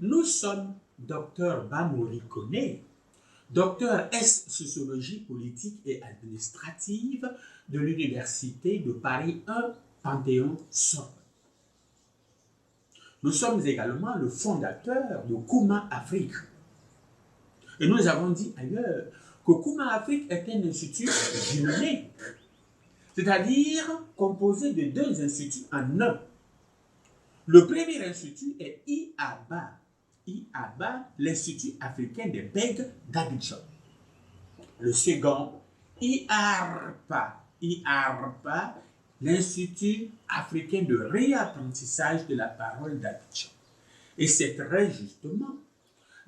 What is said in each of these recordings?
Nous sommes Dr Bamori Koné, docteur S sociologie politique et administrative de l'Université de Paris 1 Panthéon-Sorbonne. Nous sommes également le fondateur de Kouma Afrique. Et nous avons dit ailleurs que Kouma Afrique est un institut jumelé, c'est-à-dire composé de deux instituts en un. Le premier institut est IABA, l'Institut africain des bègues d'Abidjan. Le second, IARPA, l'Institut africain de réapprentissage de la parole d'Abidjan. Et c'est très justement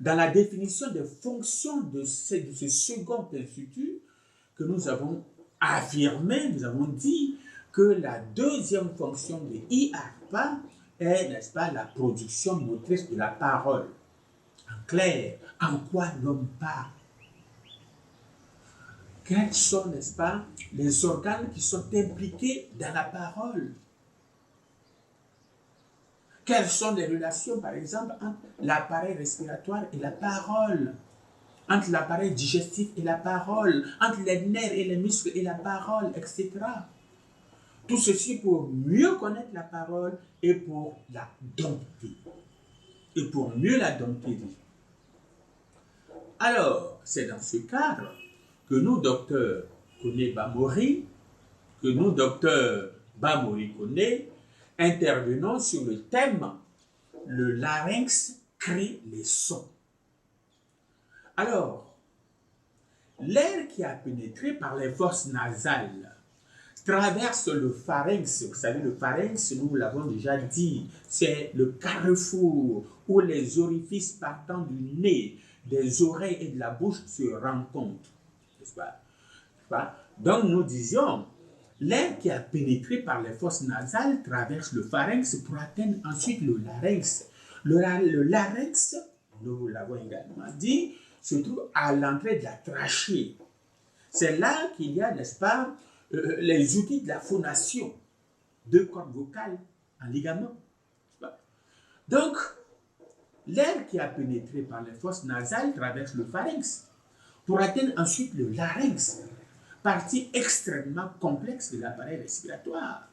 dans la définition des fonctions de ce second institut que nous avons affirmé, nous avons dit que la deuxième fonction de IARPA est, n'est-ce pas, la production motrice de la parole. En clair, en quoi l'homme parle? Quels sont, n'est-ce pas, les organes qui sont impliqués dans la parole? Quelles sont les relations, par exemple, entre l'appareil respiratoire et la parole, entre l'appareil digestif et la parole, entre les nerfs et les muscles et la parole, etc. Tout ceci pour mieux connaître la parole et pour la dompter. Et pour mieux la dompter. Alors, c'est dans ce cadre que nous, docteur Koné Bamori, intervenons sur le thème « Le larynx crée les sons ». Alors, l'air qui a pénétré par les fosses nasales traverse le pharynx. Vous savez, le pharynx, nous l'avons déjà dit, c'est le carrefour où les orifices partant du nez, des oreilles et de la bouche se rencontrent. N'est-ce pas? Donc nous disions, l'air qui a pénétré par les fosses nasales traverse le pharynx pour atteindre ensuite le larynx. Le larynx, nous l'avons également dit, se trouve à l'entrée de la trachée. C'est là qu'il y a, n'est-ce pas, les outils de la phonation, deux cordes vocales en ligament. Donc, l'air qui a pénétré par les fosses nasales traverse le pharynx pour atteindre ensuite le larynx, partie extrêmement complexe de l'appareil respiratoire.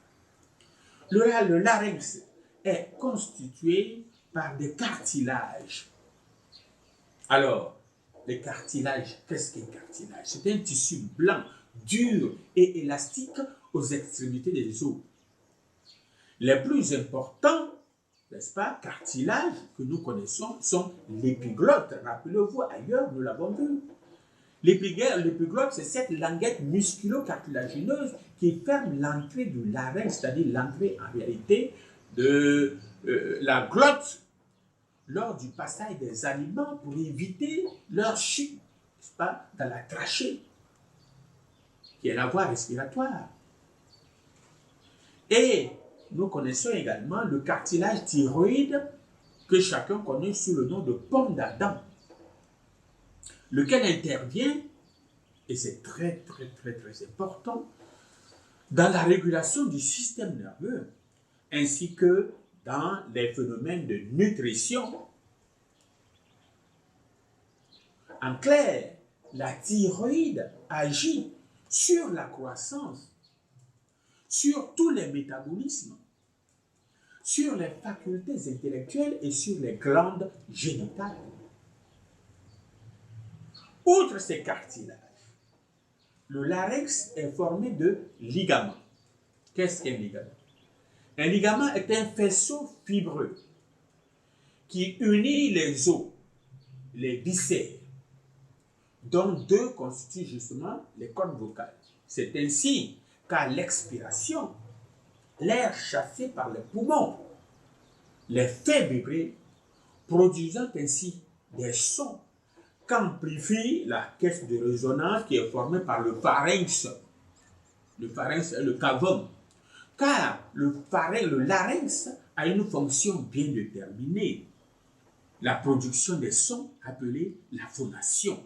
Le larynx est constitué par des cartilages. Alors, les cartilages, qu'est-ce qu'un cartilage? C'est un tissu blanc, dur et élastique aux extrémités des os. Les plus importants, n'est-ce pas, cartilages que nous connaissons sont l'épiglotte. Rappelez-vous, ailleurs, nous l'avons vu. L'épiglotte, c'est cette languette musculo-cartilagineuse qui ferme l'entrée du larynx, c'est-à-dire l'entrée en réalité de la glotte lors du passage des aliments pour éviter leur chute, n'est-ce pas, dans la trachée, qui est la voie respiratoire. Et nous connaissons également le cartilage thyroïde que chacun connaît sous le nom de pomme d'Adam, lequel intervient, et c'est très important, dans la régulation du système nerveux, ainsi que dans les phénomènes de nutrition. En clair, la thyroïde agit sur la croissance, sur tous les métabolismes, sur les facultés intellectuelles et sur les glandes génitales. Outre ces cartilages, le larynx est formé de ligaments. Qu'est-ce qu'un ligament? Un ligament est un faisceau fibreux qui unit les os, les viscères, dont deux constituent justement les cordes vocales. C'est ainsi qu'à l'expiration, l'air chassé par les poumons les fait vibrer, produisant ainsi des sons qu'amplifie la caisse de résonance qui est formée par le pharynx. Le pharynx est le cavum. Car le larynx a une fonction bien déterminée, la production des sons appelée la phonation.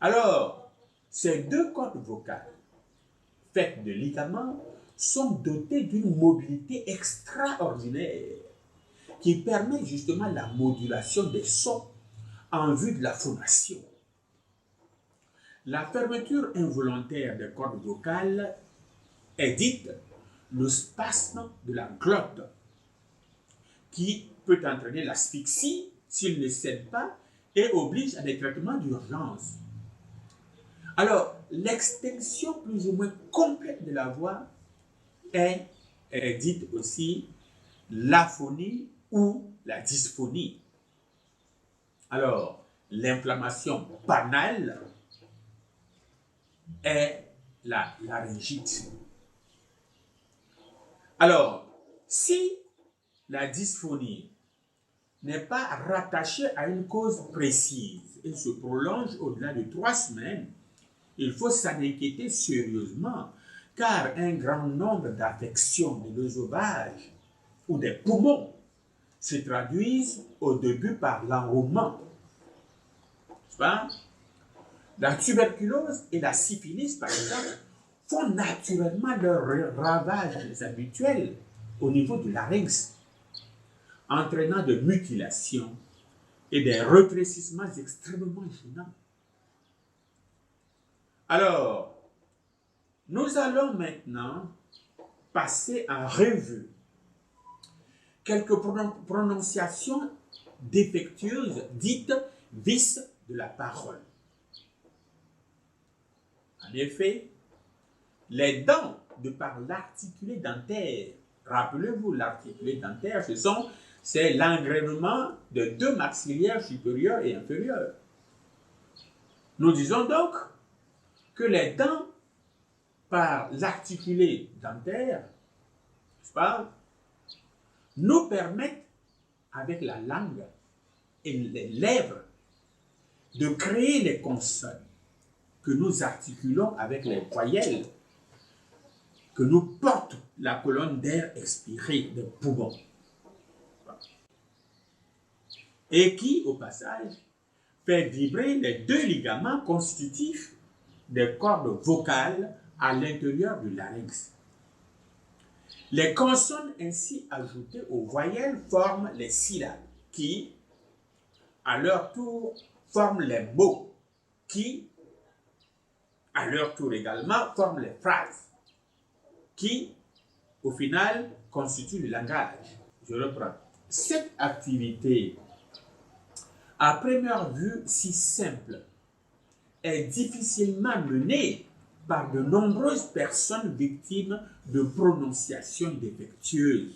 Alors, ces deux cordes vocales faites de ligaments sont dotées d'une mobilité extraordinaire qui permet justement la modulation des sons en vue de la phonation. La fermeture involontaire des cordes vocales est dite le spasme de la glotte, qui peut entraîner l'asphyxie s'il ne cède pas et oblige à des traitements d'urgence. Alors, l'extinction plus ou moins complète de la voix est dite aussi l'aphonie ou la dysphonie. Alors, l'inflammation banale est la laryngite. Alors, si la dysphonie n'est pas rattachée à une cause précise et se prolonge au-delà de 3 semaines, il faut s'en inquiéter sérieusement, car un grand nombre d'affections de l'œsophage ou des poumons se traduisent au début par l'enrouement. N'est-ce pas? La tuberculose et la syphilis, par exemple, font naturellement leurs ravages habituels au niveau du larynx, entraînant des mutilations et des rétrécissements extrêmement gênants. Alors, nous allons maintenant passer en revue quelques prononciations défectueuses dites vices de la parole. En effet, les dents de par l'articulé dentaire, rappelez-vous, l'articulé dentaire, c'est l'engrainement de 2 maxillaires supérieurs et inférieurs. Nous disons donc que les dents par l'articulé dentaire, n'est-ce pas, nous permettent, avec la langue et les lèvres, de créer les consonnes que nous articulons avec les voyelles, que nous porte la colonne d'air expiré des poumons. Et qui, au passage, fait vibrer les 2 ligaments constitutifs des cordes vocales à l'intérieur du larynx. Les consonnes ainsi ajoutées aux voyelles forment les syllabes qui, à leur tour, forment les mots qui, à leur tour également, forment les phrases qui, au final, constituent le langage. Je reprends. Cette activité, à première vue si simple, est difficilement menée par de nombreuses personnes victimes de prononciations défectueuses.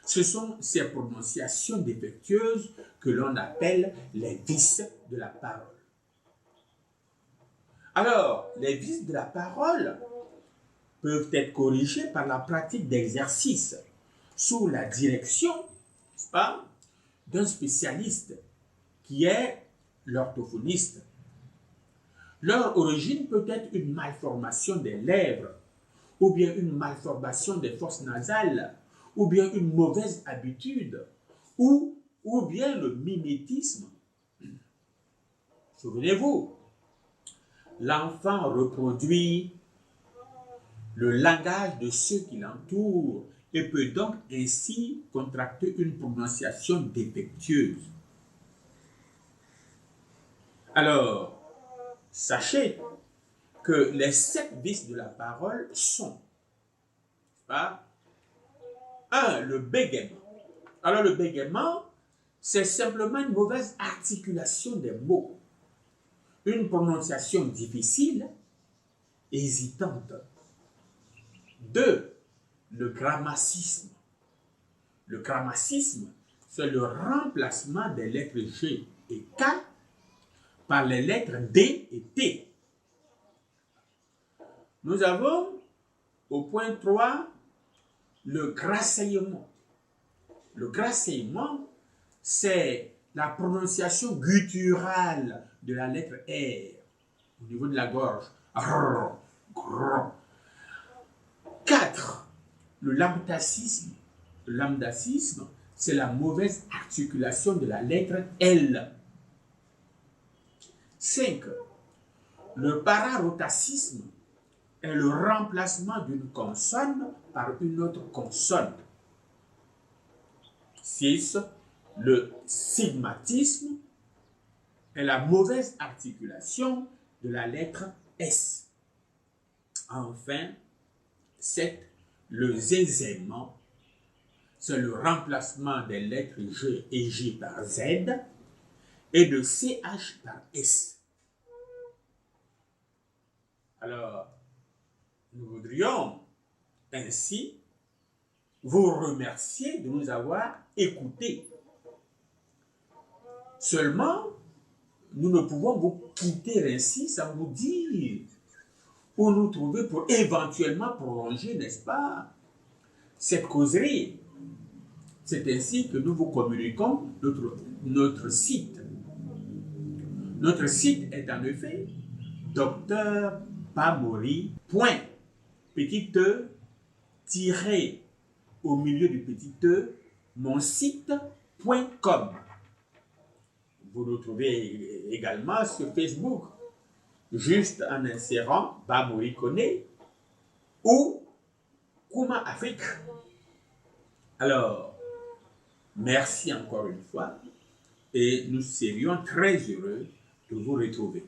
Ce sont ces prononciations défectueuses que l'on appelle les vices de la parole. Alors, les vices de la parole peuvent être corrigés par la pratique d'exercices sous la direction, n'est-ce pas, d'un spécialiste qui est l'orthophoniste. Leur origine peut être une malformation des lèvres, ou bien une malformation des fosses nasales, ou bien une mauvaise habitude, ou bien le mimétisme. Souvenez-vous, l'enfant reproduit le langage de ceux qui l'entourent et peut donc ainsi contracter une prononciation défectueuse. Alors, sachez que les 7 vices de la parole sont, pas, 1. Le bégaiement. Alors, le bégaiement, c'est simplement une mauvaise articulation des mots, une prononciation difficile, hésitante. 2. Le grammacisme. Le grammacisme, c'est le remplacement des lettres G et K par les lettres D et T. Nous avons, au point 3, le grasseyement. Le grasseyement, c'est la prononciation gutturale de la lettre R au niveau de la gorge. 4. Le lambdacisme. Le lambdacisme, c'est la mauvaise articulation de la lettre L. 5. Le pararotacisme est le remplacement d'une consonne par une autre consonne. 6. Le stigmatisme est la mauvaise articulation de la lettre S. Enfin, 7. Le zézaiement, c'est le remplacement des lettres G et J par Z et de CH par S. Alors, nous voudrions ainsi vous remercier de nous avoir écoutés. Seulement, nous ne pouvons vous quitter ainsi sans vous dire où nous trouver pour éventuellement prolonger, n'est-ce pas, cette causerie. C'est ainsi que nous vous communiquons notre site. Notre site est en effet docteurpamori.petite e tiré au milieu du petit e monsite.com. Vous nous trouvez également sur Facebook, juste en insérant Bamori Kone ou Kuma Afrique. Alors, merci encore une fois et nous serions très heureux de vous retrouver.